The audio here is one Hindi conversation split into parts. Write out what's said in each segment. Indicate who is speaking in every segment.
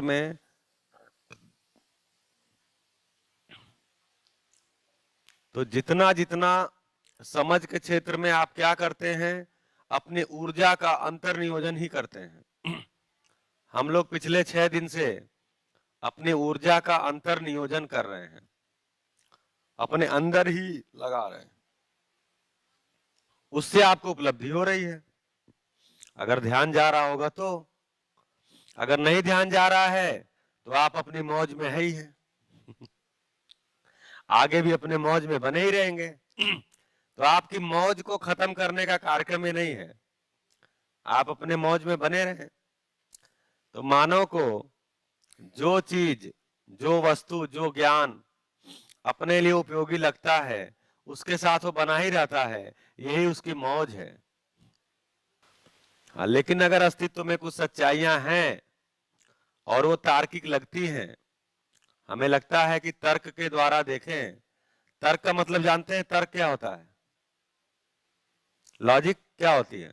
Speaker 1: में तो जितना जितना समझ के क्षेत्र में आप क्या करते हैं, अपनी ऊर्जा का अंतर्नियोजन ही करते हैं। हम लोग पिछले 6 दिन से अपनी ऊर्जा का अंतर्नियोजन कर रहे हैं, अपने अंदर ही लगा रहे हैं, उससे आपको उपलब्धि हो रही है। अगर ध्यान जा रहा होगा तो, अगर नहीं ध्यान जा रहा है तो आप अपनी मौज में है ही है। आगे भी अपने मौज में बने ही रहेंगे। तो आपकी मौज को खत्म करने का कार्यक्रम ही नहीं है, आप अपने मौज में बने रहें। तो मानव को जो चीज, जो वस्तु, जो ज्ञान अपने लिए उपयोगी लगता है, उसके साथ वो बना ही रहता है, यही उसकी मौज है। हाँ, लेकिन अगर अस्तित्व में कुछ सच्चाइयां हैं और वो तार्किक लगती हैं, हमें लगता है कि तर्क के द्वारा देखें। तर्क का मतलब जानते हैं? तर्क क्या होता है? लॉजिक क्या होती है?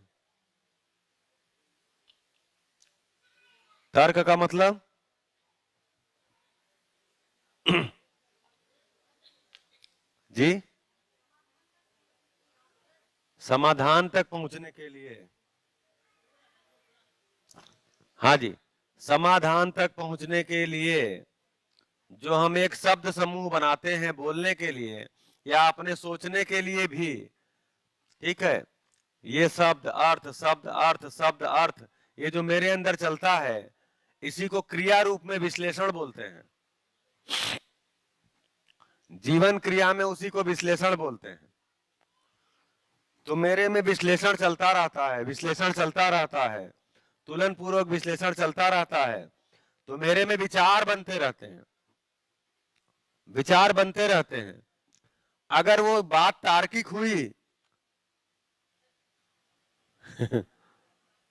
Speaker 1: तर्क का मतलब जी, समाधान तक पहुंचने के लिए। हाँ जी, समाधान तक पहुंचने के लिए जो हम एक शब्द समूह बनाते हैं बोलने के लिए या अपने सोचने के लिए भी, ठीक है, ये शब्द अर्थ, शब्द अर्थ, शब्द अर्थ, ये जो मेरे अंदर चलता है, इसी को क्रिया रूप में विश्लेषण बोलते हैं। जीवन क्रिया में उसी को विश्लेषण बोलते हैं। तो मेरे में विश्लेषण चलता रहता है, विश्लेषण चलता रहता है, तुलन पूर्वक विश्लेषण चलता रहता है, तो मेरे में विचार बनते रहते हैं, विचार बनते रहते हैं। अगर वो बात तार्किक हुई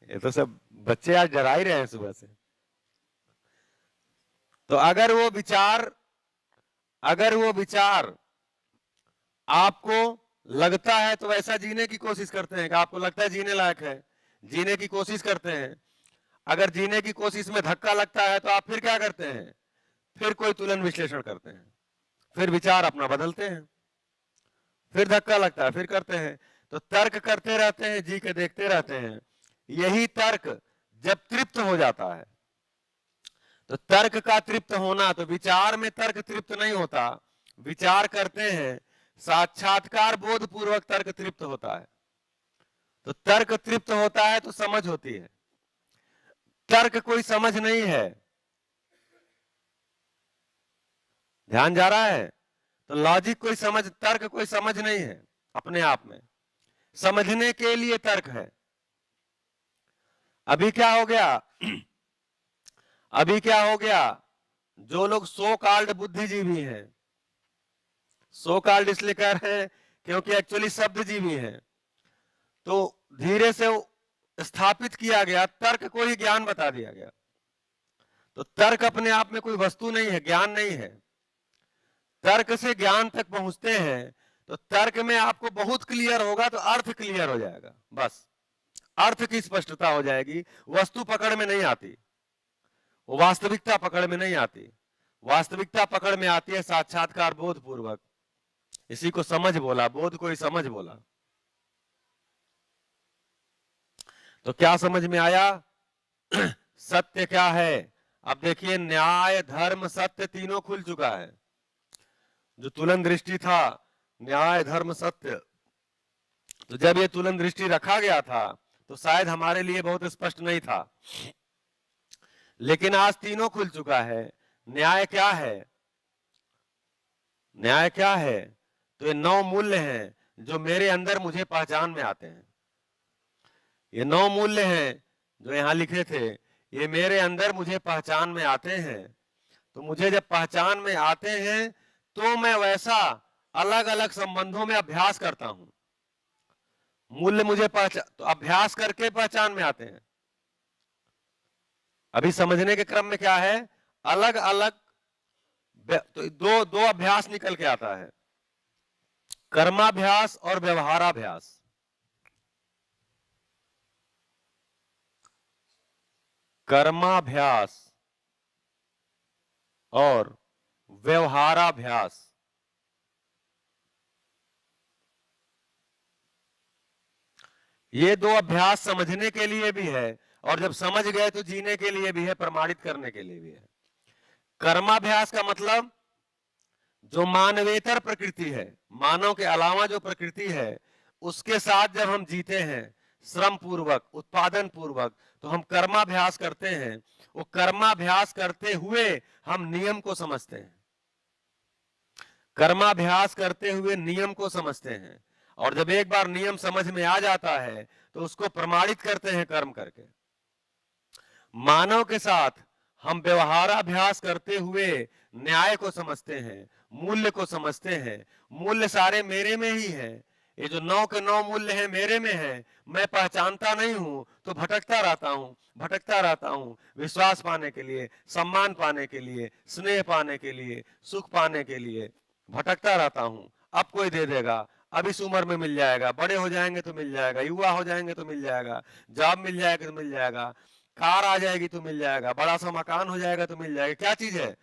Speaker 1: ये तो सब बच्चे आज डरा ही रहे हैं सुबह से। तो अगर वो विचार आपको लगता है तो वैसा जीने की कोशिश करते हैं कि आपको लगता है जीने लायक है, जीने की कोशिश करते हैं। अगर जीने की कोशिश में धक्का लगता है तो आप फिर क्या करते हैं? फिर कोई तुलन विश्लेषण करते हैं, फिर विचार अपना बदलते हैं, फिर धक्का लगता है फिर करते हैं। तो तर्क करते रहते हैं, जी के देखते रहते हैं। यही तर्क जब तृप्त हो जाता है, तो तर्क का तृप्त होना, तो विचार में तर्क तृप्त नहीं होता, विचार करते हैं, साक्षात्कार बोध पूर्वक तर्क तृप्त होता है। तो तर्क तृप्त होता है तो समझ होती है। तर्क कोई समझ नहीं है। ध्यान जा रहा है? तो लॉजिक कोई समझ, तर्क कोई समझ नहीं है अपने आप में, समझने के लिए तर्क है। अभी क्या हो गया अभी क्या हो गया, जो लोग सो कॉल्ड बुद्धिजीवी हैं, सो कॉल्ड इसलिए कह रहे हैं क्योंकि एक्चुअली शब्दजीवी हैं, तो धीरे से स्थापित किया गया, तर्क को ही ज्ञान बता दिया गया। तो तर्क अपने आप में कोई वस्तु नहीं है, ज्ञान नहीं है। तर्क से ज्ञान तक पहुंचते हैं तो तर्क में आपको बहुत क्लियर होगा, तो अर्थ क्लियर हो जाएगा, बस अर्थ की स्पष्टता हो जाएगी। वस्तु पकड़ में नहीं आती, वो वास्तविकता पकड़ में नहीं आती। वास्तविकता पकड़ में आती है साक्षात्कार बोध पूर्वक। इसी को समझ बोला, बोध को ही समझ बोला। तो क्या समझ में आया? सत्य क्या है? अब देखिए, न्याय, धर्म, सत्य तीनों खुल चुका है। जो तुलन दृष्टि था, न्याय, धर्म, सत्य, तो जब ये तुलन दृष्टि रखा गया था तो शायद हमारे लिए बहुत स्पष्ट नहीं था, लेकिन आज तीनों खुल चुका है। न्याय क्या है? न्याय क्या है? तो ये 9 मूल्य हैं जो मेरे अंदर मुझे पहचान में आते हैं। ये 9 मूल्य हैं जो यहां लिखे थे, ये मेरे अंदर मुझे पहचान में आते हैं। तो मुझे जब पहचान में आते हैं तो मैं वैसा अलग अलग संबंधों में अभ्यास करता हूं। मूल्य मुझे पहचान, तो अभ्यास करके पहचान में आते हैं। अभी समझने के क्रम में क्या है, अलग अलग तो दो अभ्यास निकल के आता है, कर्माभ्यास और व्यवहाराभ्यास। कर्माभ्यास और व्यवहाराभ्यास। ये दो अभ्यास समझने के लिए भी है और जब समझ गए तो जीने के लिए भी है, प्रमाणित करने के लिए भी है। कर्माभ्यास का मतलब जो मानवेतर प्रकृति है, मानव के अलावा जो प्रकृति है, उसके साथ जब हम जीते हैं श्रम पूर्वक, उत्पादन पूर्वक, तो हम कर्माभ्यास करते हैं। वो कर्माभ्यास करते हुए हम नियम को समझते हैं, कर्माभ्यास करते हुए नियम को समझते हैं। और जब एक बार नियम समझ में आ जाता है तो उसको प्रमाणित करते हैं कर्म करके। मानव के साथ हम व्यवहाराभ्यास करते हुए न्याय को समझते हैं, मूल्य को समझते हैं। मूल्य सारे मेरे में ही है, ये जो 9 के 9 मूल्य है मेरे में है, मैं पहचानता नहीं हूं तो भटकता रहता हूं विश्वास पाने के लिए, सम्मान पाने के लिए, स्नेह पाने के लिए, सुख पाने के लिए भटकता रहता हूं। अब कोई दे देगा, अब इस उम्र में मिल जाएगा, बड़े हो जाएंगे तो मिल जाएगा, युवा हो जाएंगे तो मिल जाएगा, जॉब मिल जाएगा तो मिल जाएगा, कार आ जाएगी तो मिल जाएगा, बड़ा सा मकान हो जाएगा तो मिल जाएगा। क्या चीज है?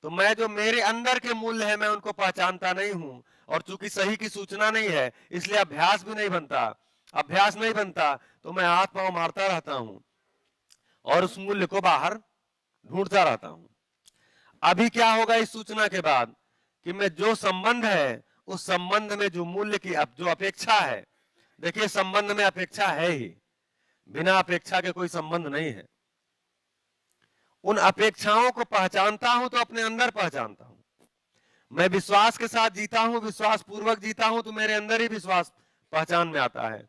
Speaker 1: तो मैं जो मेरे अंदर के मूल्य है मैं उनको पहचानता नहीं हूं, और चूंकि सही की सूचना नहीं है इसलिए अभ्यास भी नहीं बनता। अभ्यास नहीं बनता तो मैं हाथ पांव मारता रहता हूं और उस मूल्य को बाहर ढूंढता रहता हूं। अभी क्या होगा इस सूचना के बाद कि मैं जो संबंध है उस संबंध में जो मूल्य की जो अपेक्षा है, देखिए संबंध में अपेक्षा है ही, बिना अपेक्षा के कोई संबंध नहीं है। उन अपेक्षाओं को पहचानता हूं तो अपने अंदर पहचानता हूं। मैं विश्वास के साथ जीता हूं, विश्वास पूर्वक जीता हूं तो मेरे अंदर ही विश्वास पहचान में आता है।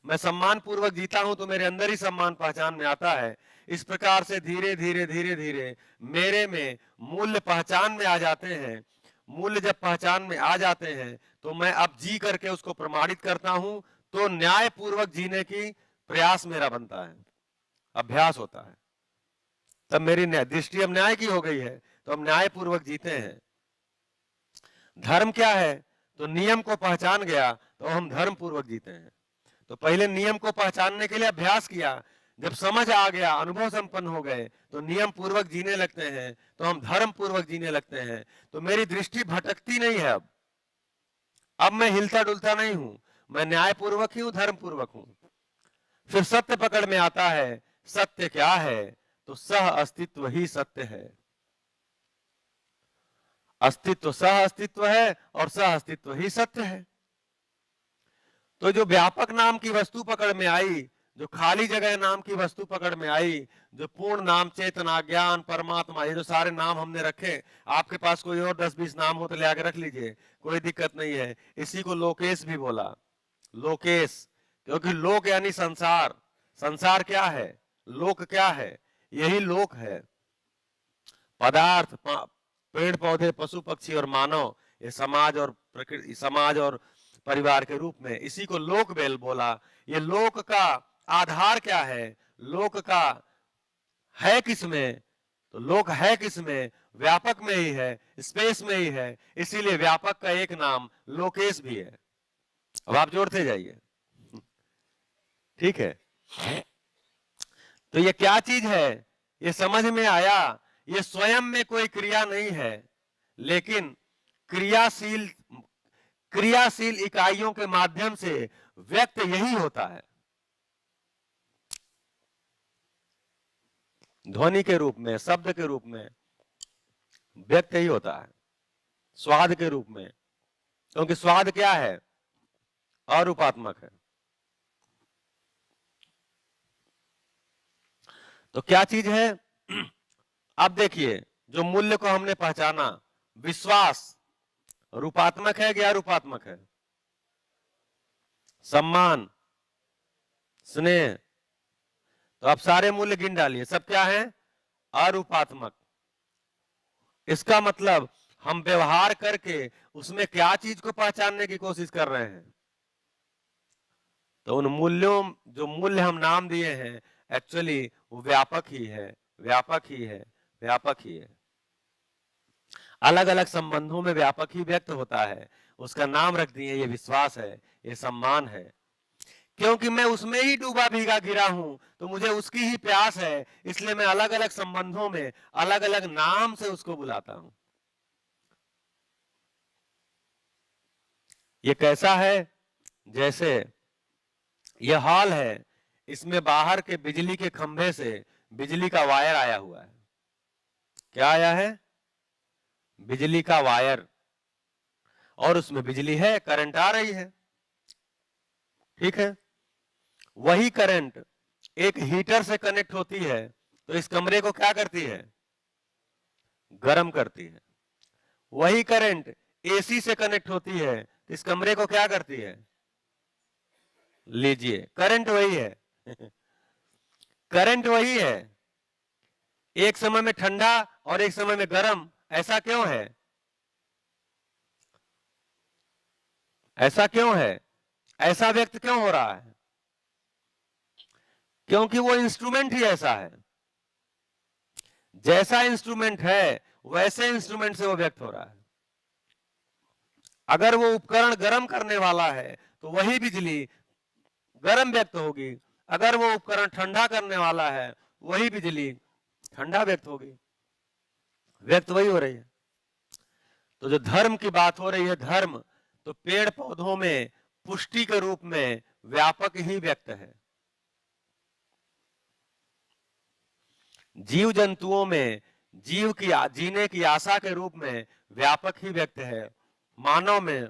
Speaker 1: मैं सम्मान पूर्वक जीता हूं तो मेरे अंदर ही सम्मान पहचान में आता है। इस प्रकार से धीरे धीरे धीरे धीरे मेरे में मूल्य पहचान में आ जाते हैं। मूल्य जब पहचान में आ जाते हैं तो मैं अब जी करके उसको प्रमाणित करता हूं, तो न्याय पूर्वक जीने की प्रयास मेरा बनता है, अभ्यास होता है। तब मेरी दृष्टि अब न्याय की हो गई है, तो हम न्याय पूर्वक जीते हैं। धर्म क्या है? तो नियम को पहचान गया तो हम धर्म पूर्वक जीते हैं। तो पहले नियम को पहचानने के लिए अभ्यास किया, जब समझ आ गया, अनुभव संपन्न हो गए, तो नियम पूर्वक जीने लगते हैं, तो हम धर्म पूर्वक जीने लगते हैं। तो मेरी दृष्टि भटकती नहीं है। अब मैं हिलता डुलता नहीं हूं, मैं न्याय पूर्वक ही हूं, धर्म पूर्वक हूं। फिर सत्य पकड़ में आता है। सत्य क्या है? तो सह अस्तित्व ही सत्य है। अस्तित्व सह अस्तित्व है और सह अस्तित्व ही सत्य है। तो जो व्यापक नाम की वस्तु पकड़ में आई, जो खाली जगह नाम की वस्तु पकड़ में आई, जो पूर्ण नाम, चेतना, ज्ञान, परमात्मा, ये जो सारे नाम हमने रखे, आपके पास कोई और 10-20 नाम हो तो ले आके रख लीजिए, कोई दिक्कत नहीं है। इसी को लोकेश भी बोला, लोकेश, क्योंकि लोक यानी संसार। संसार क्या है? लोक क्या है? यही लोक है। पदार्थ, पेड़ पौधे, पशु पक्षी और मानव, ये समाज और प्रकृति, समाज और परिवार के रूप में, इसी को लोक बेल बोला। ये लोक का आधार क्या है? लोक का है किसमें? तो लोक है किसमें? व्यापक में ही है, स्पेस में ही है। इसीलिए व्यापक का एक नाम लोकेश भी है। अब आप जोड़ते जाइए, ठीक है? तो ये क्या चीज है? ये समझ में आया। ये स्वयं में कोई क्रिया नहीं है, लेकिन क्रियाशील इकाइयों के माध्यम से व्यक्त यही होता है। ध्वनि के रूप में, शब्द के रूप में व्यक्त ही होता है, स्वाद के रूप में। क्योंकि स्वाद क्या है? अरूपात्मक है। तो क्या चीज है? अब देखिए, जो मूल्य को हमने पहचाना, विश्वास रूपात्मक है या अरूपात्मक है? सम्मान, स्नेह, तो आप सारे मूल्य गिन डालिए, सब क्या है? अरूपात्मक। इसका मतलब हम व्यवहार करके उसमें क्या चीज को पहचानने की कोशिश कर रहे हैं? तो उन मूल्यों, जो मूल्य हम नाम दिए हैं, एक्चुअली वो व्यापक ही है, व्यापक ही है, व्यापक ही है। अलग अलग संबंधों में व्यापक ही व्यक्त होता है। उसका नाम रख दिए, ये विश्वास है, ये सम्मान है। क्योंकि मैं उसमें ही डूबा भीगा गिरा हूं, तो मुझे उसकी ही प्यास है, इसलिए मैं अलग अलग संबंधों में अलग अलग नाम से उसको बुलाता हूं। ये कैसा है? जैसे यह हॉल है, इसमें बाहर के बिजली के खंभे से बिजली का वायर आया हुआ है। क्या आया है? बिजली का वायर, और उसमें बिजली है, करंट आ रही है। ठीक है, वही करंट एक हीटर से कनेक्ट होती है तो इस कमरे को क्या करती है? गर्म करती है। वही करंट एसी से कनेक्ट होती है तो इस कमरे को क्या करती है? लीजिए, करंट वही है। करंट वही है, एक समय में ठंडा और एक समय में गर्म। ऐसा क्यों है? ऐसा क्यों है? ऐसा व्यक्त क्यों हो रहा है? क्योंकि वो इंस्ट्रूमेंट ही ऐसा है। जैसा इंस्ट्रूमेंट है वैसे इंस्ट्रूमेंट से वो व्यक्त हो रहा है। अगर वो उपकरण गर्म करने वाला है तो वही बिजली गर्म व्यक्त होगी, अगर वो उपकरण ठंडा करने वाला है वही बिजली ठंडा व्यक्त होगी। व्यक्त वही हो रही है। तो जो धर्म की बात हो रही है, धर्म तो पेड़ पौधों में पुष्टि के रूप में व्यापक ही व्यक्त है, जीव जंतुओं में जीव की जीने की आशा के रूप में व्यापक ही व्यक्त है, मानव में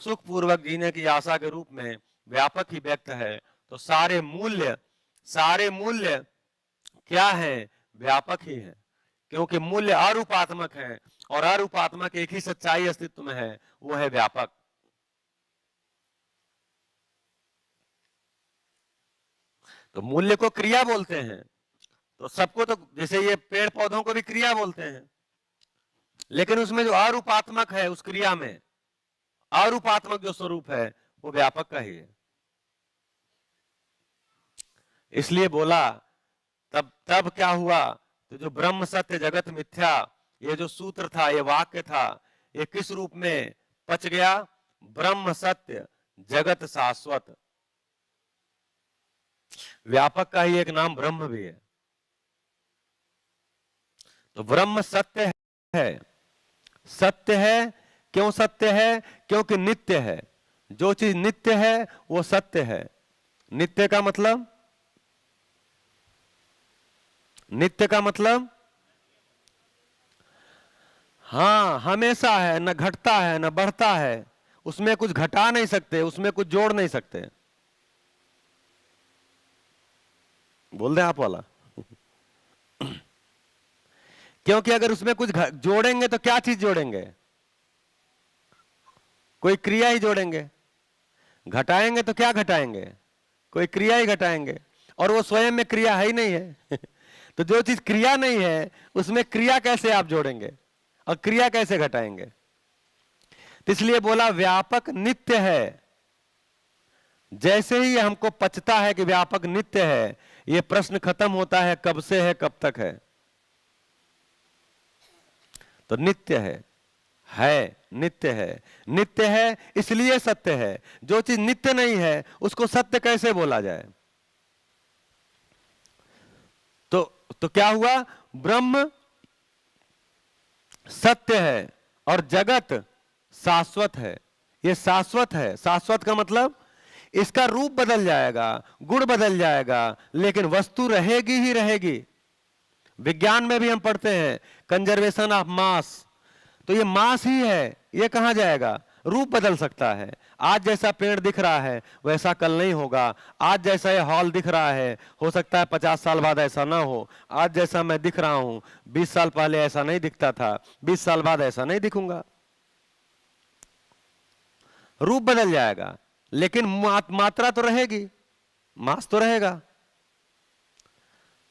Speaker 1: सुखपूर्वक जीने की आशा के रूप में व्यापक ही व्यक्त है। तो सारे मूल्य क्या है? व्यापक ही है, क्योंकि मूल्य अरूपात्मक है और अरूपात्मक एक ही सच्चाई अस्तित्व में है, वो है व्यापक। तो मूल्य को क्रिया बोलते हैं, तो सबको, तो जैसे ये पेड़ पौधों को भी क्रिया बोलते हैं, लेकिन उसमें जो अरूपात्मक है, उस क्रिया में अरूपात्मक जो स्वरूप है वो व्यापक का ही है। इसलिए बोला, तब तब क्या हुआ? तो जो ब्रह्म सत्य जगत मिथ्या, ये जो सूत्र था, ये वाक्य था, ये किस रूप में पच गया? ब्रह्म सत्य जगत शाश्वत। व्यापक का ही एक नाम ब्रह्म भी है। तो ब्रह्म सत्य है। सत्य है, क्यों सत्य है? क्योंकि नित्य है। जो चीज नित्य है वो सत्य है। नित्य का मतलब, नित्य का मतलब हाँ, हमेशा है, न घटता है न बढ़ता है, उसमें कुछ घटा नहीं सकते, उसमें कुछ जोड़ नहीं सकते। बोल दे आप वाला। क्योंकि अगर उसमें कुछ जोड़ेंगे तो क्या चीज जोड़ेंगे? कोई क्रिया ही जोड़ेंगे। घटाएंगे तो क्या घटाएंगे? कोई क्रिया ही घटाएंगे, और वो स्वयं में क्रिया है ही नहीं है। तो जो चीज क्रिया नहीं है उसमें क्रिया कैसे आप जोड़ेंगे और क्रिया कैसे घटाएंगे? तो इसलिए बोला व्यापक नित्य है। जैसे ही हमको पचता है कि व्यापक नित्य है, ये प्रश्न खत्म होता है, कब से है कब तक है? तो नित्य है, नित्य है। नित्य है इसलिए सत्य है। जो चीज नित्य नहीं है उसको सत्य कैसे बोला जाए? तो क्या हुआ? ब्रह्म सत्य है और जगत शाश्वत है। ये शाश्वत है। शाश्वत का मतलब इसका रूप बदल जाएगा, गुण बदल जाएगा, लेकिन वस्तु रहेगी ही रहेगी। विज्ञान में भी हम पढ़ते हैं कंजर्वेशन ऑफ मास, तो ये मास ही है, ये कहां जाएगा? रूप बदल सकता है। आज जैसा पेड़ दिख रहा है वैसा कल नहीं होगा। आज जैसा ये हॉल दिख रहा है हो सकता है 50 साल बाद ऐसा ना हो। आज जैसा मैं दिख रहा हूं 20 साल पहले ऐसा नहीं दिखता था, 20 साल बाद ऐसा नहीं दिखूंगा। रूप बदल जाएगा लेकिन मात्रा तो रहेगी, मास तो रहेगा।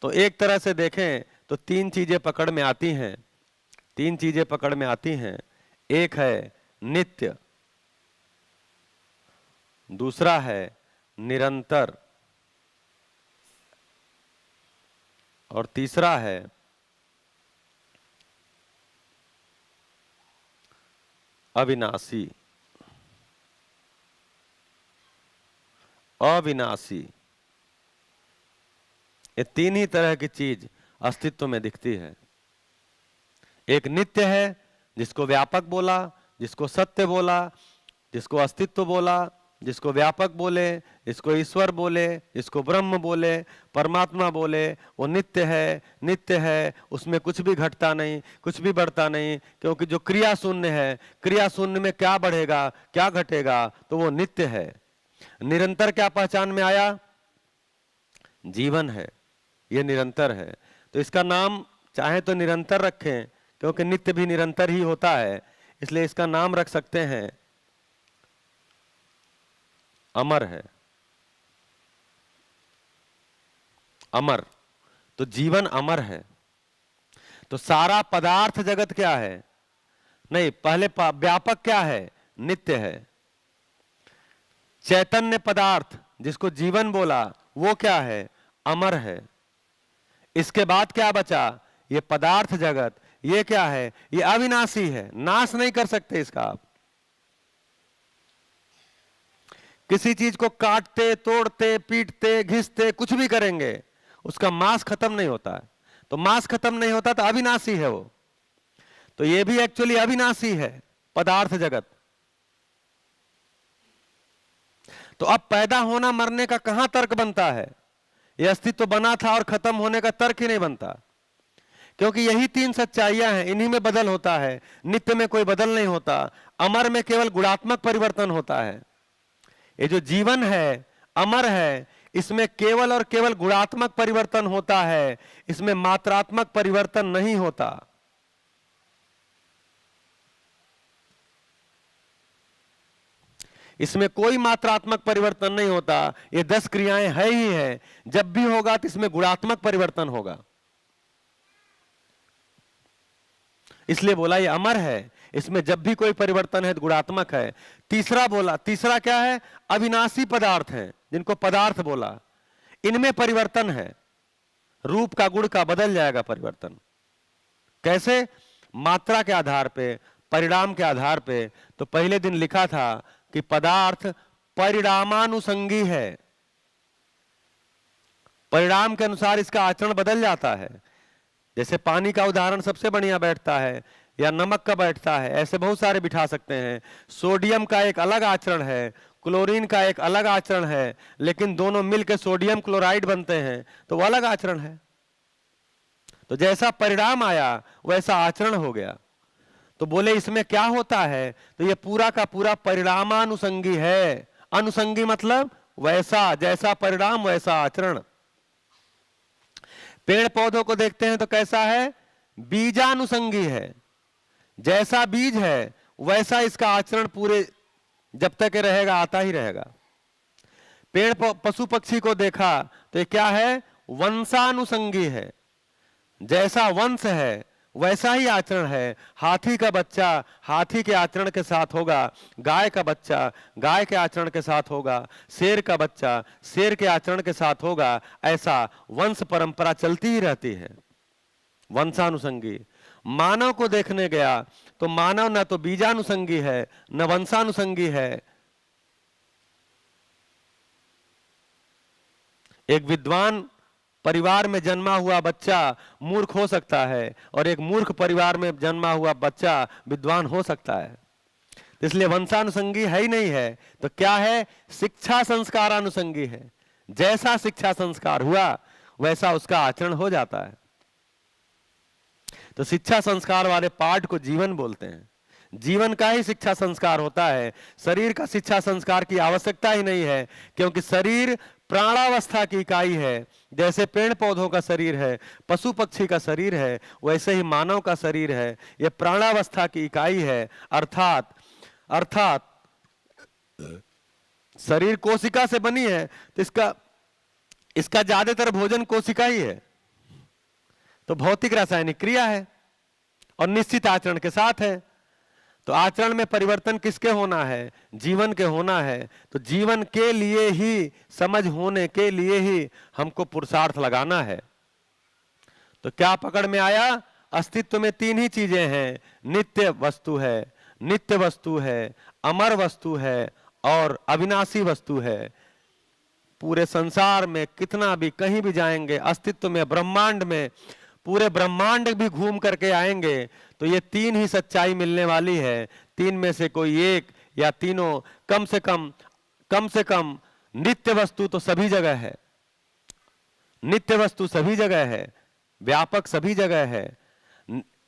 Speaker 1: तो एक तरह से देखें तो तीन चीजें पकड़ में आती हैं। तीन चीजें पकड़ में आती हैं। एक है नित्य, दूसरा है निरंतर, और तीसरा है अविनाशी। अविनाशी, ये तीन ही तरह की चीज अस्तित्व में दिखती है। एक नित्य है, जिसको व्यापक बोला, जिसको सत्य बोला, जिसको अस्तित्व बोला, जिसको व्यापक बोले, इसको ईश्वर बोले, इसको ब्रह्म बोले, परमात्मा बोले, वो नित्य है। नित्य है, उसमें कुछ भी घटता नहीं, कुछ भी बढ़ता नहीं, क्योंकि जो क्रिया शून्य है, क्रिया शून्य में क्या बढ़ेगा, क्या घटेगा, तो वो नित्य है। निरंतर क्या पहचान में आया? जीवन है, ये निरंतर है। तो इसका नाम चाहे तो निरंतर रखें, क्योंकि नित्य भी निरंतर ही होता है, इसलिए इसका नाम रख सकते हैं अमर है। अमर, तो जीवन अमर है। तो सारा पदार्थ जगत क्या है? नहीं, पहले व्यापक क्या है? नित्य है। चैतन्य पदार्थ जिसको जीवन बोला, वो क्या है? अमर है। इसके बाद क्या बचा? ये पदार्थ जगत, ये क्या है? ये अविनाशी है, नाश नहीं कर सकते इसका आप। किसी चीज को काटते, तोड़ते, पीटते, घिसते, कुछ भी करेंगे, उसका मांस खत्म नहीं होता है। तो मांस खत्म नहीं होता तो अविनाशी है वो। तो ये भी एक्चुअली अविनाशी है पदार्थ जगत। तो अब पैदा होना मरने का कहां तर्क बनता है? ये अस्तित्व बना था और खत्म होने का तर्क ही नहीं बनता, क्योंकि यही तीन सच्चाइयां हैं, इन्हीं में बदल होता है। नित्य में कोई बदल नहीं होता, अमर में केवल गुणात्मक परिवर्तन होता है। ये जो जीवन है, अमर है, इसमें केवल और केवल गुणात्मक परिवर्तन होता है, इसमें मात्रात्मक परिवर्तन नहीं होता। इसमें कोई मात्रात्मक परिवर्तन नहीं होता। ये 10 क्रियाएं है ही है, जब भी होगा तो इसमें गुणात्मक परिवर्तन होगा, इसलिए बोला ये अमर है। इसमें जब भी कोई परिवर्तन है तो गुणात्मक है। तीसरा बोला, तीसरा क्या है? अविनाशी पदार्थ है, जिनको पदार्थ बोला। इनमें परिवर्तन है, रूप का, गुण का बदल जाएगा परिवर्तन। कैसे? मात्रा के आधार पे, परिणाम के आधार पे। तो पहले दिन लिखा था कि पदार्थ परिणामानुसंगी है, परिणाम के अनुसार इसका आचरण बदल जाता है। जैसे पानी का उदाहरण सबसे बढ़िया बैठता है, या नमक का बैठता है, ऐसे बहुत सारे बिठा सकते हैं। सोडियम का एक अलग आचरण है, क्लोरीन का एक अलग आचरण है, लेकिन दोनों मिलकर सोडियम क्लोराइड बनते हैं, तो वो अलग आचरण है। तो जैसा परिणाम आया वैसा आचरण हो गया। तो बोले इसमें क्या होता है? तो ये पूरा का पूरा परिणामानुसंगी है। अनुसंगी मतलब वैसा, जैसा परिणाम वैसा आचरण। पेड़ पौधों को देखते हैं तो कैसा है? बीजानुसंगी है, जैसा बीज है वैसा इसका आचरण पूरे जब तक रहेगा आता ही रहेगा। पेड़ पशु पक्षी को देखा तो ये क्या है? वंशानुसंगी है, जैसा वंश है वैसा ही आचरण है। हाथी का बच्चा हाथी के आचरण के साथ होगा, गाय का बच्चा गाय के आचरण के साथ होगा, शेर का बच्चा शेर के आचरण के साथ होगा। ऐसा वंश परंपरा चलती ही रहती है, वंशानुसंगी। मानव को देखने गया तो मानव न तो बीजानुसंगी है न वंशानुसंगी है। एक विद्वान परिवार में जन्मा हुआ बच्चा मूर्ख हो सकता है, और एक मूर्ख परिवार में जन्मा हुआ बच्चा विद्वान हो सकता है। इसलिए वंशानुसंगी है ही नहीं है, तो क्या है? शिक्षा संस्कारानुसंगी है। जैसा शिक्षा संस्कार हुआ वैसा उसका आचरण हो जाता है। तो शिक्षा संस्कार वाले पाठ को जीवन बोलते हैं। जीवन का ही शिक्षा संस्कार होता है, शरीर का शिक्षा संस्कार की आवश्यकता ही नहीं है, क्योंकि शरीर प्राणावस्था की इकाई है। जैसे पेड़ पौधों का शरीर है, पशु पक्षी का शरीर है, वैसे ही मानव का शरीर है, यह प्राणावस्था की इकाई है। अर्थात शरीर कोशिका से बनी है, तो इसका ज्यादातर भोजन कोशिका ही है। तो भौतिक रासायनिक क्रिया है और निश्चित आचरण के साथ है। तो आचरण में परिवर्तन किसके होना है? जीवन के होना है। तो जीवन के लिए ही, समझ होने के लिए ही हमको पुरुषार्थ लगाना है। तो क्या पकड़ में आया? अस्तित्व में तीन ही चीजें हैं, नित्य वस्तु है, नित्य वस्तु है, अमर वस्तु है और अविनाशी वस्तु है। पूरे संसार में कितना भी कहीं भी जाएंगे, अस्तित्व में, ब्रह्मांड में, पूरे ब्रह्मांड भी घूम करके आएंगे तो ये तीन ही सच्चाई मिलने वाली है। तीन में से कोई एक या तीनों, कम से कम नित्य वस्तु तो सभी जगह है, नित्य वस्तु सभी जगह है, व्यापक सभी जगह है,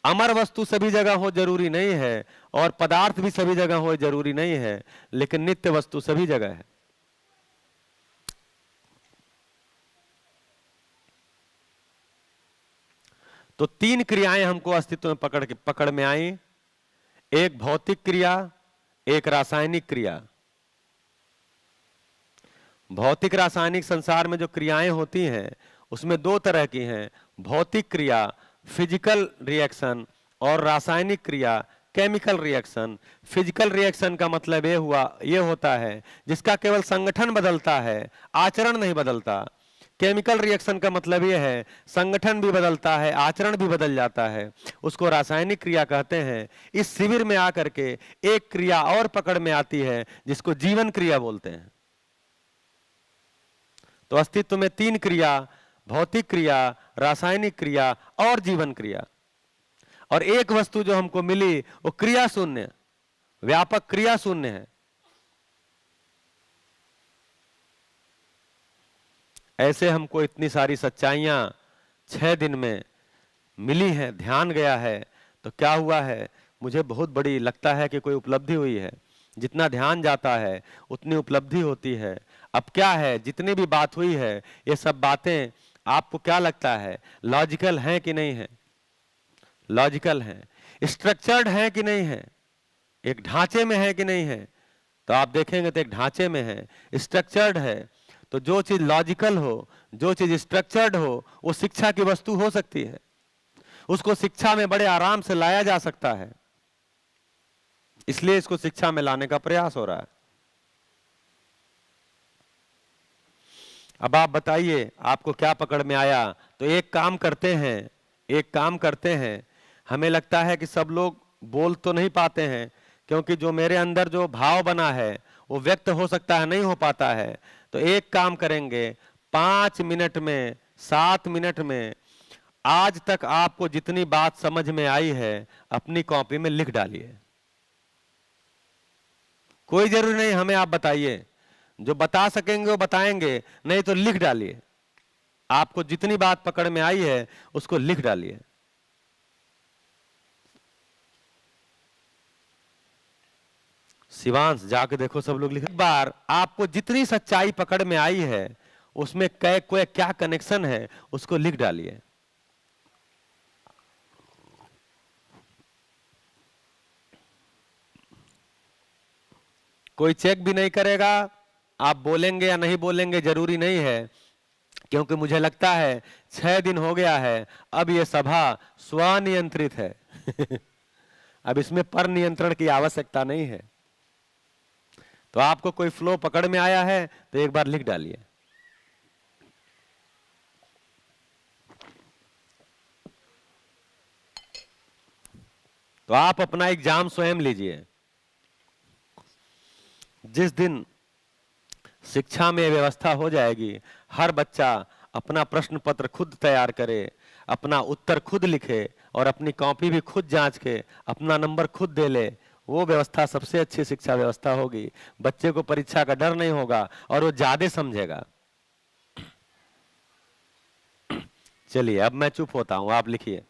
Speaker 1: अमर वस्तु सभी जगह हो जरूरी नहीं है, और पदार्थ भी सभी जगह हो जरूरी नहीं है, लेकिन नित्य वस्तु सभी जगह है। तो तीन क्रियाएं हमको अस्तित्व में पकड़ में आई, एक भौतिक क्रिया, एक रासायनिक क्रिया। भौतिक रासायनिक संसार में जो क्रियाएं होती हैं उसमें दो तरह की हैं, भौतिक क्रिया फिजिकल रिएक्शन और रासायनिक क्रिया केमिकल रिएक्शन। फिजिकल रिएक्शन का मतलब ये होता है जिसका केवल संगठन बदलता है, आचरण नहीं बदलता। केमिकल रिएक्शन का मतलब ये है संगठन भी बदलता है, आचरण भी बदल जाता है, उसको रासायनिक क्रिया कहते हैं। इस शिविर में आकर के एक क्रिया और पकड़ में आती है जिसको जीवन क्रिया बोलते हैं। तो अस्तित्व में तीन क्रिया, भौतिक क्रिया, रासायनिक क्रिया और जीवन क्रिया, और एक वस्तु जो हमको मिली वो क्रिया शून्य, व्यापक क्रिया शून्य है। ऐसे हमको इतनी सारी सच्चाइयां 6 दिन में मिली हैं, ध्यान गया है, तो क्या हुआ है, मुझे बहुत बड़ी लगता है कि कोई उपलब्धि हुई है। जितना ध्यान जाता है उतनी उपलब्धि होती है। अब क्या है, जितनी भी बात हुई है ये सब बातें आपको क्या लगता है लॉजिकल हैं कि नहीं है? लॉजिकल हैं, स्ट्रक्चर्ड हैं कि नहीं है, एक ढांचे में है कि नहीं है? तो आप देखेंगे तो एक ढांचे में है, स्ट्रक्चर्ड है। तो जो चीज लॉजिकल हो, जो चीज स्ट्रक्चर्ड हो, वो शिक्षा की वस्तु हो सकती है, उसको शिक्षा में बड़े आराम से लाया जा सकता है, इसलिए इसको शिक्षा में लाने का प्रयास हो रहा है। अब आप बताइए आपको क्या पकड़ में आया? तो एक काम करते हैं, हमें लगता है कि सब लोग बोल तो नहीं पाते हैं, क्योंकि जो मेरे अंदर जो भाव बना है वो व्यक्त हो सकता है, नहीं हो पाता है। तो एक काम करेंगे, 5 मिनट में, 7 मिनट में आज तक आपको जितनी बात समझ में आई है अपनी कॉपी में लिख डालिए। कोई जरूरी नहीं हमें आप बताइए, जो बता सकेंगे वो बताएंगे, नहीं तो लिख डालिए। आपको जितनी बात पकड़ में आई है उसको लिख डालिए। शिवांश जाके देखो, सब लोग लिख। एक बार आपको जितनी सच्चाई पकड़ में आई है उसमें कोई क्या कनेक्शन है उसको लिख डालिए। कोई चेक भी नहीं करेगा, आप बोलेंगे या नहीं बोलेंगे जरूरी नहीं है, क्योंकि मुझे लगता है 6 दिन हो गया है, अब ये सभा स्वनियंत्रित है। अब इसमें पर नियंत्रण की आवश्यकता नहीं है। तो आपको कोई फ्लो पकड़ में आया है तो एक बार लिख डालिए। तो आप अपना एग्जाम स्वयं लीजिए। जिस दिन शिक्षा में व्यवस्था हो जाएगी, हर बच्चा अपना प्रश्न पत्र खुद तैयार करे, अपना उत्तर खुद लिखे और अपनी कॉपी भी खुद जांच के अपना नंबर खुद दे ले, वो व्यवस्था सबसे अच्छी शिक्षा व्यवस्था होगी। बच्चे को परीक्षा का डर नहीं होगा और वो ज्यादा समझेगा। चलिए अब मैं चुप होता हूं, आप लिखिए।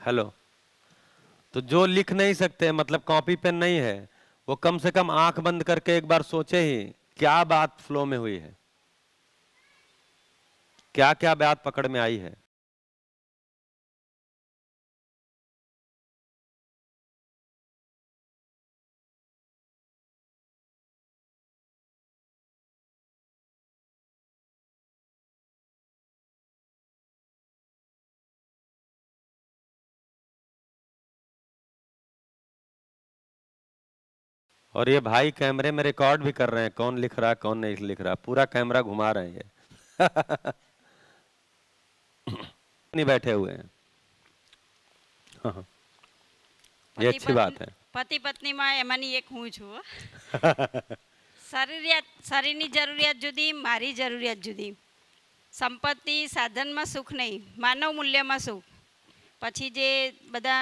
Speaker 1: हेलो। तो जो लिख नहीं सकते, मतलब कॉपी पेन नहीं है, वो कम से कम आंख बंद करके एक बार सोचे ही क्या बात फ्लो में हुई है। क्या क्या बात पकड़ में आई है? और ये भाई कैमरे में रिकॉर्ड भी कर रहे हैं, कौन लिख रहा कौन नहीं लिख रहा, पूरा कैमरा घुमा रहे हैं ये। नहीं बैठे हुए हैं। हाँ, ये अच्छी बात है।
Speaker 2: पति पत्नी में एमानी एक हूँ छू। शरीरनी जरूरियात जुदी, मारी जरूरियात जुदी। संपत्ति साधन में सुख नहीं, मानव मूल्य में सुख। पछी जे बधा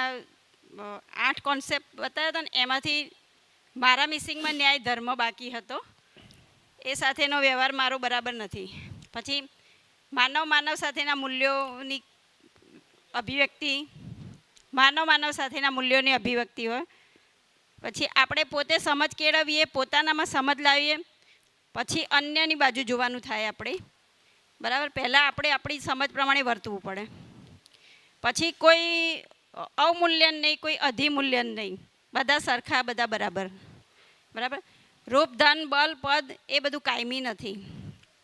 Speaker 2: 8 कॉन्सेप्ट बताया था ने एमांथी मारा मिसिंग में न्याय धर्म बाकी हतो, ए साथेनो व्यवहार मारो बराबर नहीं। पछी मानव मानव साथेना मूल्योनी अभिव्यक्ति, मानव मानव साथेना मूल्योनी अभिव्यक्ति होय। पछी आपणे पोते समज केळवीए, पोतानामां समज लावीए, पछी अन्यनी बाजू जोवानुं थाय आपणे, बराबर। पहला आपणे आपणी समज प्रमाणे वर्तवुं पड़े, पछी कोई अवमूल्यन नहीं, कोई अधिमूल्यन नहीं, बधा सरखा, बधा बराबर, बराबर। रूप धन बल पद ए बधुं कायमी नहीं,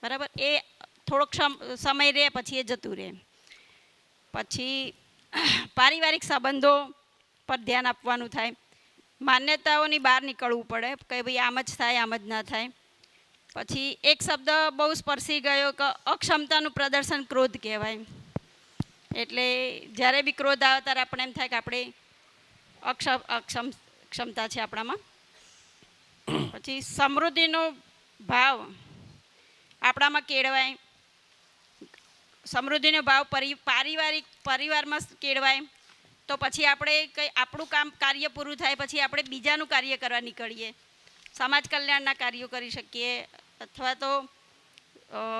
Speaker 2: बराबर। ए थोड़ोक समय रहे पछी ए जतुं रहे। पछी पारिवारिक संबंधों पर ध्यान आपवानुं थाय, मान्यताओनी बहार निकळवुं पड़े कि भाई आम ज थाय, आम ज न थाय। पछी एक शब्द बहु स्पर्शी गयो कि अक्षमतानुं प्रदर्शन क्रोध कहेवाय। एटले ज्यारे बी क्रोध आवे त्यारे आपणे एम थाय कि आपणे क्षमता छे आपणामां। पछी समृद्धिनो भाव आपणामां केळवाय, समृद्धिनो भाव पारिवारिक परिवार में केळवाय तो पछी आपणे कई आपणुं काम कार्य पूरुं थाय पछी आपणे बीजानुं कार्य करवा निकळीए, समाज कल्याणना कार्यो करी शकीए अथवा तो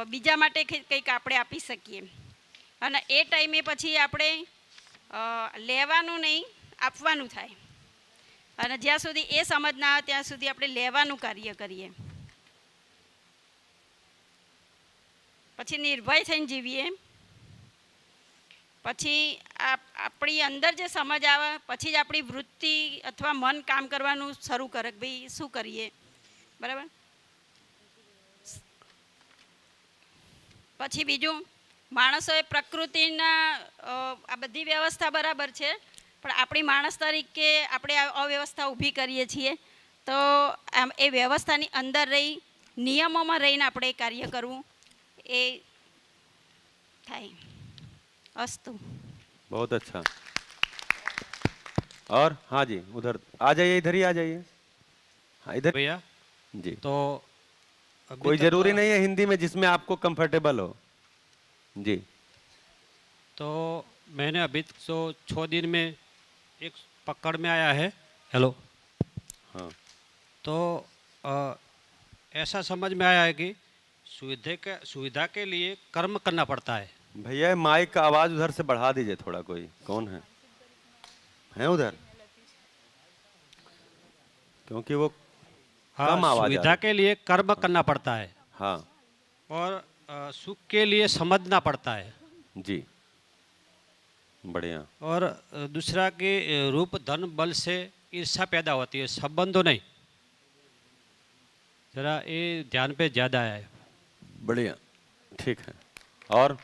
Speaker 2: बीजा माटे कंईक आपणे आपी शकीए। अने ए टाइमे पछी आपणे लेवानुं नहीं, आपवानुं थाय। अने ज्यां सुधी ए समज ना आवे त्यां सुधी आपणे लेवानुं कार्य करीए। पछी निर्भय थईने जीवीए। पछी आपणी अंदर जे समझ आवे पछी ज आपणी वृत्ति अथवा मन काम करवानुं शरू करे कि भाई शुं करीए, बराबर। पछी बीजुं माणसोए प्रकृतिना आ बधी व्यवस्था बराबर छे पण आपणी माणस तरीके आपणे अव्यवस्था ऊभी करीए छीए तो आम ए व्यवस्थानी अंदर रही नियमोमां रहीने आपणे कार्य करवुं ए थाय। अस्तु।
Speaker 1: बहुत अच्छा। और हाँ जी, उधर आ जाइए, इधर ही आ जाइए। हाँ इधर
Speaker 3: भैया
Speaker 1: जी।
Speaker 3: तो
Speaker 1: कोई जरूरी नहीं है हिंदी में, जिसमें आपको कंफर्टेबल हो जी।
Speaker 3: तो मैंने अभी तो 6 दिन में एक पकड़ में आया है। हेलो।
Speaker 1: हाँ।
Speaker 3: तो ऐसा समझ में आया है कि सुविधा के लिए कर्म करना पड़ता है।
Speaker 1: भैया माइक का आवाज उधर से बढ़ा दीजिए थोड़ा। कोई कौन है उधर? क्योंकि वो
Speaker 3: हाँ,
Speaker 1: कम आवाज
Speaker 3: सुविधा के लिए कर्म करना पड़ता है।
Speaker 1: हाँ।
Speaker 3: और सुख के लिए समझना पड़ता है
Speaker 1: जी, बढ़िया।
Speaker 3: और दूसरा कि रूप धन बल से ईर्ष्या पैदा होती है, संबंधों नहीं। जरा ये ध्यान पे ज्यादा है।
Speaker 1: बढ़िया, ठीक है। और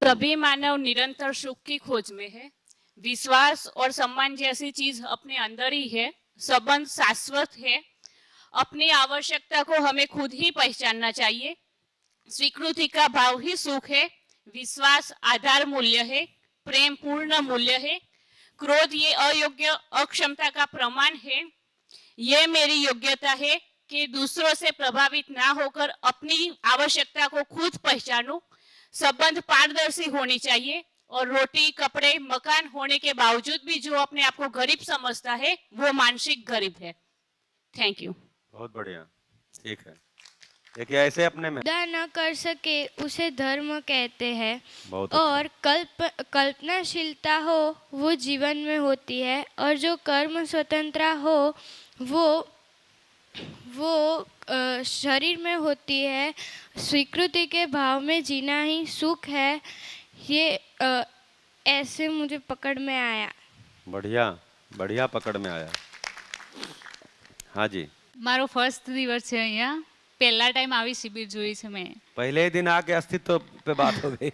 Speaker 4: सभी मानव निरंतर सुख की खोज में है। विश्वास और सम्मान जैसी चीज अपने अंदर ही है। संबंध शाश्वत है। अपनी आवश्यकता को हमें खुद ही पहचानना चाहिए। स्वीकृति का भाव ही सुख है। विश्वास आधार मूल्य है। प्रेम पूर्ण मूल्य है। क्रोध ये अयोग्य अक्षमता का प्रमाण है। ये मेरी योग्यता है कि दूसरों से प्रभावित ना होकर अपनी आवश्यकता को खुद पहचानूं। संबंध पारदर्शी होनी चाहिए और रोटी कपड़े मकान होने के बावजूद भी जो अपने आप को गरीब समझता है वो मानसिक गरीब है। Thank you.
Speaker 1: बहुत बढ़िया, ठीक है। देखिए ऐसे अपने में
Speaker 5: खुदा न कर सके उसे धर्म कहते हैं।
Speaker 1: बहुत
Speaker 5: और कल्पनाशीलता हो वो जीवन में होती है और जो कर्म स्वतंत्रता हो वो शरीर में होती है। स्वीकृति के भाव में जीना ही सुख है। ये ऐसे मुझे पकड़ में आया।
Speaker 1: बढ़िया बढ़िया पकड़ में आया। हाँ जी,
Speaker 6: મારો ફર્સ્ટ દિવસ છે અહીંયા, પહેલા ટાઈમ આવી શિબિર જોઈ છે મેં,
Speaker 1: पहले ही दिन आके अस्तित्व पे बात हो गई।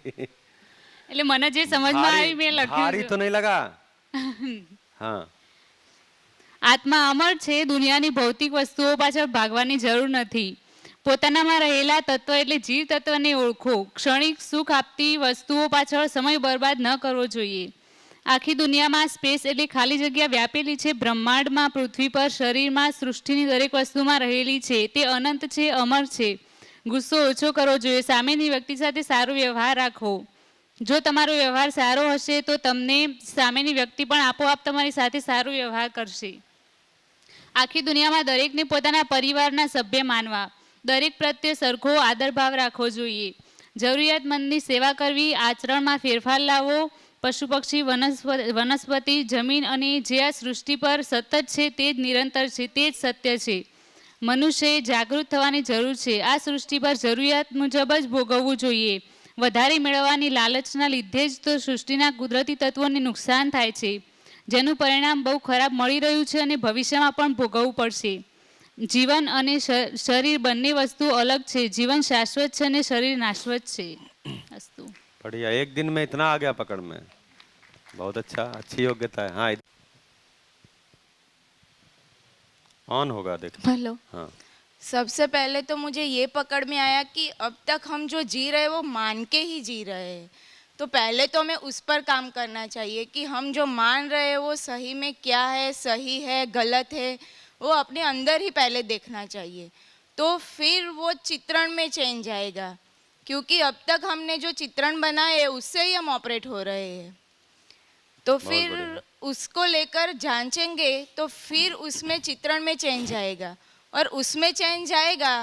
Speaker 6: એટલે મને જે સમજમાં આવી મેં
Speaker 1: भारी
Speaker 6: લખ્યું
Speaker 1: तो नहीं लगा? हाँ,
Speaker 6: આત્મા અમર છે, દુનિયાની ભૌતિક વસ્તુઓ પાછળ ભાગવાની જરૂર નથી. પોતાનામાં રહેલા તત્વ એટલે જીવ તત્વને ઓળખો. ક્ષણિક સુખ આપતી વસ્તુઓ પાછળ સમય બરબાદ ન કરવો જોઈએ. આખી દુનિયામાં સ્પેસ એટલે ખાલી જગ્યા વ્યાપેલી છે. બ્રહ્માંડમાં, પૃથ્વી પર, શરીરમાં, સૃષ્ટિની દરેક વસ્તુમાં રહેલી છે. તે અનંત છે, અમર છે. ગુસ્સો ઓછો કરવો જોઈએ. સામેની વ્યક્તિ સાથે સારો વ્યવહાર રાખો. જો તમારો વ્યવહાર સારો હશે તો તમને સામેની વ્યક્તિ પણ આપોઆપ તમારી સાથે સારો વ્યવહાર કરશે. આખી દુનિયામાં દરેકને પોતાના પરિવારના સભ્ય માનવા. દરેક પ્રત્યે સરખો આદરભાવ રાખવો જોઈએ. જરૂરિયાતમંદની સેવા કરવી. આચરણમાં ફેરફાર લાવવો. પશુ પક્ષી, વનસ્પતિ, જમીન અને જે આ સૃષ્ટિ પર સતત છે તે જ નિરંતર છે, તે જ સત્ય છે. મનુષ્યએ જાગૃત થવાની જરૂર છે. આ સૃષ્ટિ પર જરૂરિયાત મુજબ જ ભોગવવું જોઈએ. વધારે મેળવવાની લાલચના લીધે જ તો સૃષ્ટિના કુદરતી તત્વોને નુકસાન થાય છે, જેનું પરિણામ બહુ ખરાબ મળી રહ્યું છે અને ભવિષ્યમાં પણ ભોગવવું પડશે. જીવન અને શરીર બંને વસ્તુ અલગ છે. જીવન શાશ્વત છે અને શરીર નાશવત છે. અસ્તુ.
Speaker 1: बढ़िया, एक दिन में इतना आ गया पकड़ में, बहुत अच्छा, अच्छी योग्यता है। हाँ, ऑन होगा देख।
Speaker 7: हेलो।
Speaker 1: हाँ,
Speaker 7: सबसे पहले तो मुझे ये पकड़ में आया कि अब तक हम जो जी रहे हैं वो मान के ही जी रहे हैं। तो पहले तो हमें उस पर काम करना चाहिए कि हम जो मान रहे हैं वो सही में क्या है, सही है, गलत है, वो अपने अंदर ही पहले देखना चाहिए। तो फिर वो चित्रण में चेंज आएगा, क्योंकि अब तक हमने जो चित्रण बनाए है उससे ही हम ऑपरेट हो रहे हैं। तो फिर उसको लेकर जांचेंगे तो फिर उसमें चित्रण में चेंज आएगा, और उसमें चेंज आएगा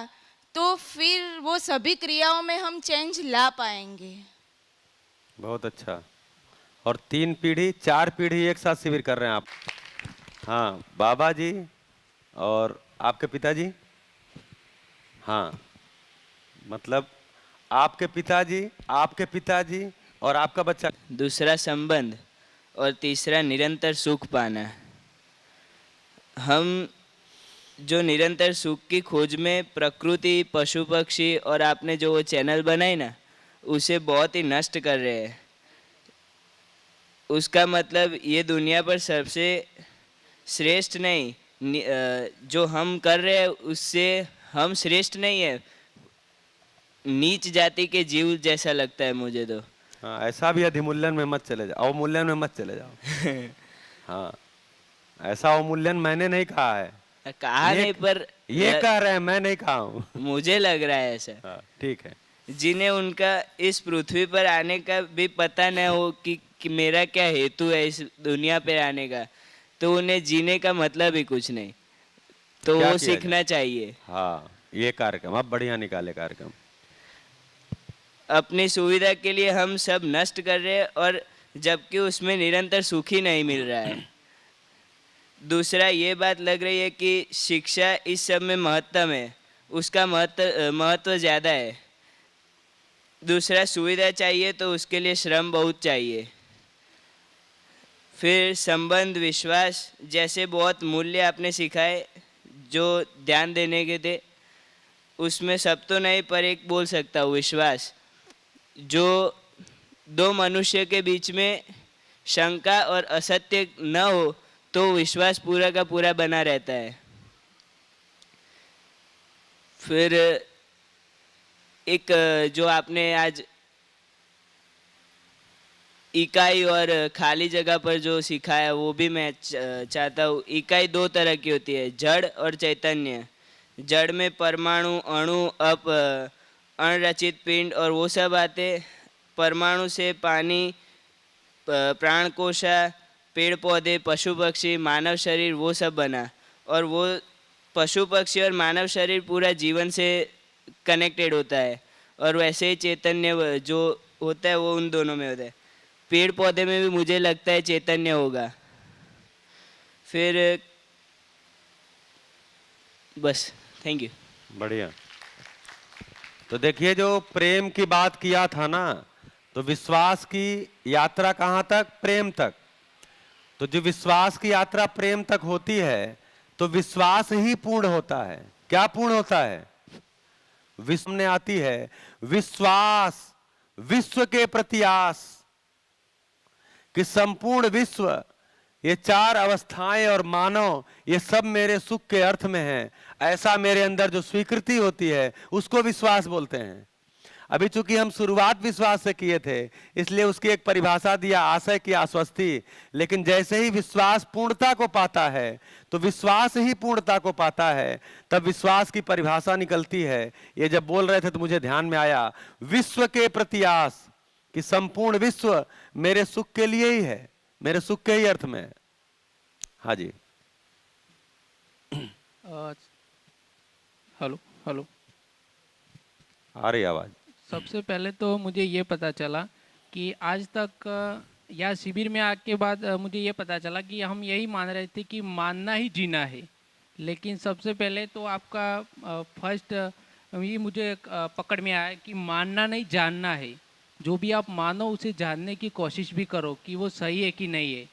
Speaker 7: तो फिर वो सभी क्रियाओं में हम चेंज ला पाएंगे।
Speaker 1: बहुत अच्छा। और 3 पीढ़ी 4 पीढ़ी एक साथ शिविर कर रहे हैं आप। हाँ, बाबा जी और आपके पिताजी। हाँ, मतलब आपके पिताजी और आपका बच्चा।
Speaker 8: दूसरा संबंध और तीसरा निरंतर सुख पाना। हम जो निरंतर सुख की खोज में प्रकृति, पशु पक्षी और आपने जो वो चैनल बनाई ना, उसे बहुत ही नष्ट कर रहे हैं। उसका मतलब ये दुनिया पर सबसे श्रेष्ठ नहीं, जो हम कर रहे हैं उससे हम श्रेष्ठ नहीं है, नीच जाति के जीव जैसा लगता है मुझे तो।
Speaker 1: हाँ, ऐसा भी अधिमूल्यन में मत चले जाओ, अवमूल्यन में मत चले जाओ। हाँ, ऐसा अवमूल्यन मैंने नहीं कहा है।
Speaker 8: कहा नहीं, पर
Speaker 1: ये कह रहे हैं, मैं नहीं कहा हूँ।
Speaker 8: मुझे लग रहा है ऐसा।
Speaker 1: हाँ, ठीक है।
Speaker 8: जिन्हें उनका इस पृथ्वी पर आने का भी पता न हो कि मेरा क्या हेतु है इस दुनिया पे आने का, तो उन्हें जीने का मतलब ही कुछ नहीं, तो
Speaker 1: क्या
Speaker 8: वो
Speaker 1: किया
Speaker 8: सीखना चाहिए।
Speaker 1: हाँ, ये कार्यक्रम आप बढ़िया निकाले कार्यक्रम।
Speaker 8: अपनी सुविधा के लिए हम सब नष्ट कर रहे हैं, और जबकि उसमें निरंतर सुख ही नहीं मिल रहा है। दूसरा ये बात लग रही है कि शिक्षा इस सब में महत्तम है, उसका महत्व ज़्यादा है। दूसरा सुविधा चाहिए तो उसके लिए श्रम बहुत चाहिए। फिर संबंध, विश्वास जैसे बहुत मूल्य आपने सिखाए जो ध्यान देने के थे, उसमें सब तो नहीं पर एक बोल सकता हूँ, विश्वास। जो दो मनुष्य के बीच में शंका और असत्य न हो तो विश्वास पूरा का पूरा बना रहता है। फिर एक जो आपने आज इकाई और खाली जगह पर जो सिखाया वो भी मैं चाहता हूँ। इकाई 2 तरह की होती है, जड़ और चैतन्य। जड़ में परमाणु, अणु, अणरचित पिंड और वो सब आते। परमाणु से पानी, प्राण कोशा, पेड़ पौधे, पशु पक्षी, मानव शरीर, वो सब बना। और वो पशु पक्षी और मानव शरीर पूरा जीवन से कनेक्टेड होता है, और वैसे ही चैतन्य जो होता है वो उन दोनों में होता है। पेड़ पौधे में भी मुझे लगता है चैतन्य होगा। फिर बस, थैंक यू।
Speaker 1: बढ़िया। तो देखिए, जो प्रेम की बात किया था ना, तो विश्वास की यात्रा कहां तक? प्रेम तक। तो जो विश्वास की यात्रा प्रेम तक होती है, तो विश्वास ही पूर्ण होता है। क्या पूर्ण होता है? विश्व में आती है विश्वास, विश्व के प्रति आस, कि संपूर्ण विश्व, ये चार अवस्थाएं और मानव, ये सब मेरे सुख के अर्थ में है। ऐसा मेरे अंदर जो स्वीकृति होती है, उसको विश्वास बोलते हैं। अभी चूंकि हम शुरुआत विश्वास से किए थे, इसलिए उसकी एक परिभाषा दिया, आशय की आश्वस्ति। लेकिन जैसे ही विश्वास पूर्णता को पाता है, तो विश्वास ही पूर्णता को पाता है, तब विश्वास की परिभाषा निकलती है। ये जब बोल रहे थे तो मुझे ध्यान में आया, विश्व के प्रति आस, कि संपूर्ण विश्व मेरे सुख के लिए ही है, मेरे सुख के ही अर्थ में है। हाँ जी।
Speaker 9: Hello hello.
Speaker 1: आ रही आवाज।
Speaker 9: सबसे पहले तो मुझे ये पता चला कि आज तक या शिविर में आके के बाद मुझे ये पता चला कि हम यही मान रहे थे कि मानना ही जीना है। लेकिन सबसे पहले तो आपका फर्स्ट ये मुझे पकड़ में आया कि मानना नहीं जानना है। जो भी आप मानो उसे जानने की कोशिश भी करो कि वो सही है कि नहीं है।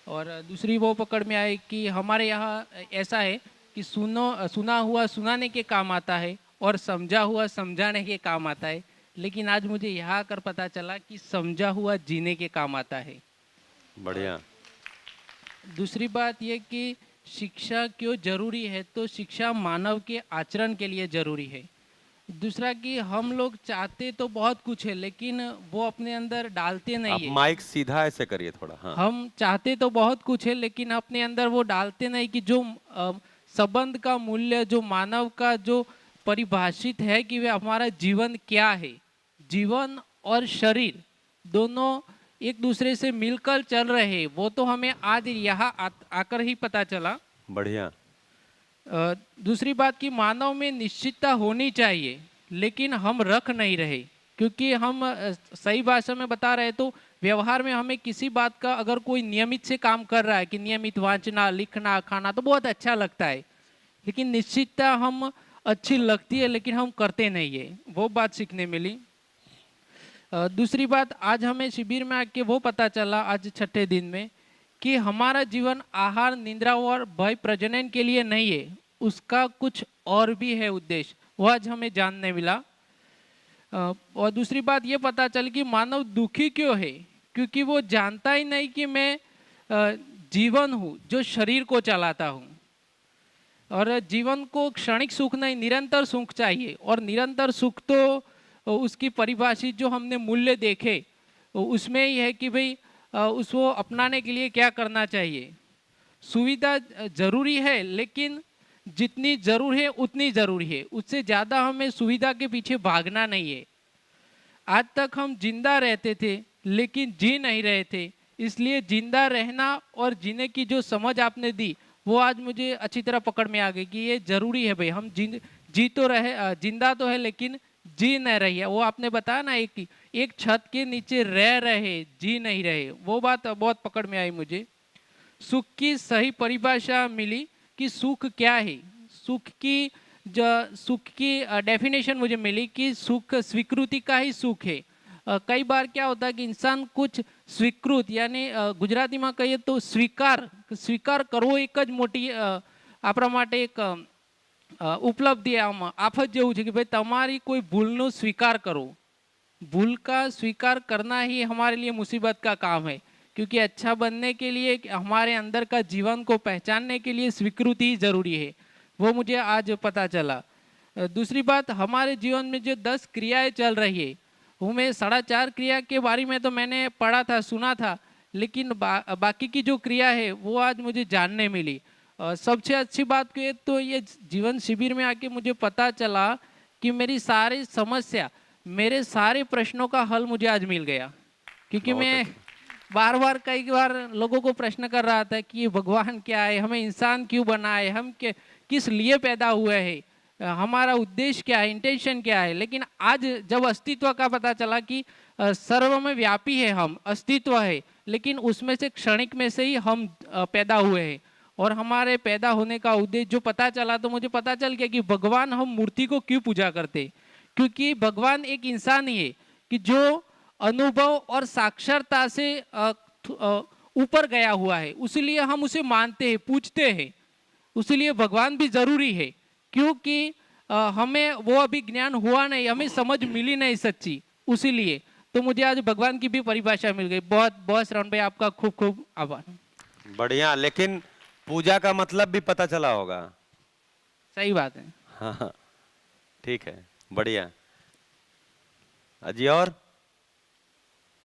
Speaker 9: और दूसरी वो पकड़ में आए कि हमारे यहाँ ऐसा है कि सुना हुआ सुनाने के काम आता है और समझा हुआ समझाने के काम आता है। लेकिन आज मुझे यहाँ आकर पता चला कि समझा हुआ जीने के काम आता है।
Speaker 1: बढ़िया।
Speaker 9: दूसरी बात ये कि शिक्षा क्यों जरूरी है, तो शिक्षा मानव के आचरण के लिए जरूरी है। दूसरा कि हम लोग चाहते तो बहुत कुछ है, लेकिन वो अपने अंदर डालते नहीं
Speaker 1: आप
Speaker 9: है।
Speaker 1: माइक सीधा ऐसे करिए थोड़ा। हाँ।
Speaker 9: हम चाहते तो बहुत कुछ है, लेकिन अपने अंदर वो डालते नहीं कि जो संबंध का मूल्य, जो मानव का जो परिभाषित है कि वे हमारा जीवन क्या है। जीवन और शरीर दोनों एक दूसरे से मिलकर चल रहे हैं, वो तो हमें आज यहाँ आकर ही पता चला।
Speaker 1: बढ़िया।
Speaker 9: दूसरी बात कि मानव में निश्चितता होनी चाहिए, लेकिन हम रख नहीं रहे। क्योंकि हम सही भाषा में बता रहे तो व्यवहार में हमें किसी बात का अगर कोई नियमित से काम कर रहा है कि नियमित वांचना, लिखना, खाना, तो बहुत अच्छा लगता है। लेकिन निश्चितता हम अच्छी लगती है, लेकिन हम करते नहीं है। वो बात सीखने मिली। दूसरी बात, आज हमें शिविर में आके वो पता चला आज छठे दिन में कि हमारा जीवन आहार, निद्रा और भय प्रजनन के लिए नहीं है, उसका कुछ और भी है उद्देश्य। वो आज हमें जानने मिला। और दूसरी बात ये पता चली कि मानव दुखी क्यों है, क्योंकि वो जानता ही नहीं कि मैं जीवन हूँ जो शरीर को चलाता हूँ। और जीवन को क्षणिक सुख नहीं, निरंतर सुख चाहिए। और निरंतर सुख तो उसकी परिभाषित जो हमने मूल्य देखे उसमें ही है कि भाई उसको अपनाने के लिए क्या करना चाहिए। सुविधा जरूरी है, लेकिन जितनी जरूर है उतनी जरूरी है, उससे ज़्यादा हमें सुविधा के पीछे भागना नहीं है। आज तक हम जिंदा रहते थे लेकिन जी नहीं रहे थे, इसलिए जिंदा रहना और जीने की जो समझ आपने दी वो आज मुझे अच्छी तरह पकड़ में आ गई कि ये जरूरी है भाई। हम जी तो रहे, जिंदा तो है लेकिन जी नहीं रही है। वो आपने बताया ना, एक छत के नीचे रह रहे, जी नहीं रहे, वो बात बहुत पकड़ में आई मुझे। सुख की सही परिभाषा मिली कि सुख क्या है। सुख की डेफिनेशन मुझे मिली कि सुख स्वीकृति का ही सुख है। कई बार क्या होता है कि इंसान कुछ स्वीकृत, यानी गुजराती में कहिए तो स्वीकार करવો एक ज मोटी આપણા માટે એક ઉપલબ્ધિ આફત જેવું છે કે ભાઈ તમારી કોઈ ભૂલનો સ્વીકાર કરો। भूल का स्वीकार करना ही हमारे लिए मुसीबत का काम है, क्योंकि अच्छा बनने के लिए, हमारे अंदर का जीवन को पहचानने के लिए स्वीकृति ही जरूरी है। वो मुझे आज पता चला। दूसरी बात, हमारे जीवन में जो 10 क्रियाएं चल रही है, उनमें 4.5 क्रिया के बारे में तो मैंने पढ़ा था, सुना था, लेकिन बाकी की जो क्रिया है वो आज मुझे जानने मिली। सबसे अच्छी बात कहे तो ये जीवन शिविर में आके मुझे पता चला कि मेरी सारी समस्या, मेरे सारे प्रश्नों का हल मुझे आज मिल गया। क्योंकि मैं बार बार कई बार लोगों को प्रश्न कर रहा था कि भगवान क्या है, हमें इंसान क्यों बनाए, हम किस लिए पैदा हुए हैं, हमारा उद्देश्य क्या है, इंटेंशन क्या है। लेकिन आज जब अस्तित्व का पता चला कि सर्व में व्यापी है, हम अस्तित्व है, लेकिन उसमें से क्षणिक में से ही हम पैदा हुए हैं, और हमारे पैदा होने का उद्देश्य जो पता चला, तो मुझे पता चल गया कि भगवान हम मूर्ति को क्यों पूजा करते, क्योंकि भगवान एक इंसान ही है कि जो अनुभव और साक्षरता से ऊपर गया हुआ है, इसलिए हम उसे मानते हैं, पूजते हैं। इसलिए भगवान भी जरूरी है, क्योंकि हमें वो अभी ज्ञान हुआ नहीं, हमें समझ मिली नहीं सच्ची, उसीलिए। तो मुझे आज भगवान की भी परिभाषा मिल गई। बहुत बहुत श्रवण भाई आपका खूब खूब आभार।
Speaker 1: बढ़िया, लेकिन पूजा का मतलब भी पता चला होगा।
Speaker 9: सही बात है।
Speaker 1: हाँ, ठीक है, बढ़िया। अजी और